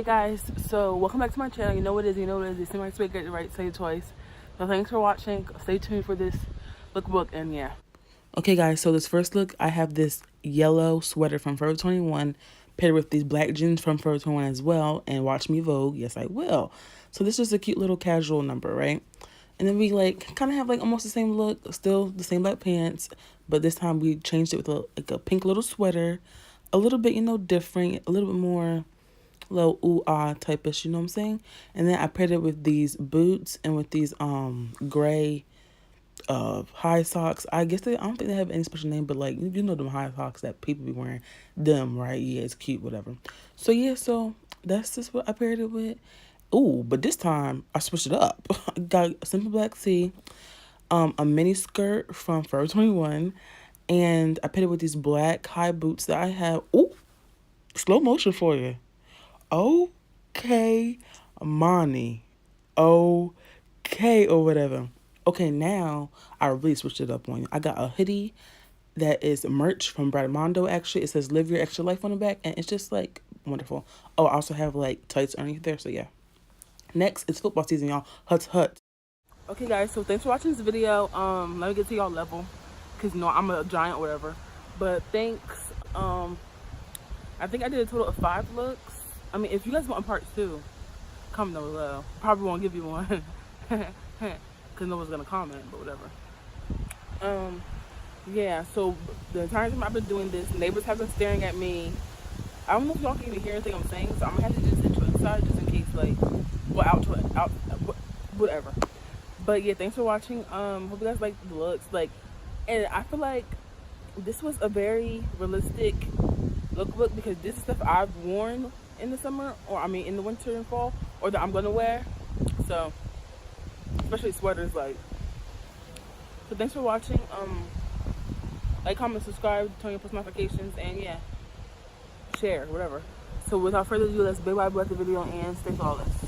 guys, so welcome back to my channel. You know what it is, You see my expect, get it right, say it twice. So thanks for watching. Stay tuned for this lookbook, and yeah. Okay guys, so this first look, I have this yellow sweater from Forever 21 paired with these black jeans from Forever 21 as well, and watch me Vogue. Yes, I will. So this is a cute little casual number, right? And then we like kind of have like almost the same look, still the same black pants, but this time we changed it with a pink little sweater, a little bit, different, a little bit more little ooh-ah type-ish, you know what I'm saying? And then I paired it with these boots and with these gray high socks. I guess I don't think they have any special name, but like them high socks that people be wearing, them, right? Yeah, it's cute, whatever. So yeah, so that's just what I paired it with. Ooh, but this time I switched it up. I got a simple black tee, a mini skirt from Forever 21, and I paired it with these black high boots that I have. Ooh, slow motion for you. Okay, Monty. Okay, or whatever. Okay, now I really switched it up on you. I got a hoodie that is merch from Bradmondo, actually. It says Live Your Extra Life on the back, and it's just like wonderful. Oh, I also have like tights underneath there, so yeah. Next, it's football season, y'all. Huts. Okay, guys, so thanks for watching this video. Let me get to y'all level, because I'm a giant or whatever. But thanks. I think I did a total of 5 looks. I mean, if you guys want a part 2, comment down below. Probably won't give you one, because no one's gonna comment, but whatever. Yeah, so the entire time I've been doing this, neighbors have been staring at me. I don't know if y'all can even hear anything I'm saying, so I'm gonna have to just sit to the side just in case, like, whatever. But yeah, thanks for watching. Hope you guys like the looks, and I feel like this was a very realistic lookbook, because this is stuff I've worn in the summer, or I mean in the winter and fall, or that I'm gonna wear. So especially sweaters, like. So thanks for watching. Like, comment, subscribe, turn your post notifications, and yeah, share, whatever. So without further ado, let's bye-bye the video and stay flawless.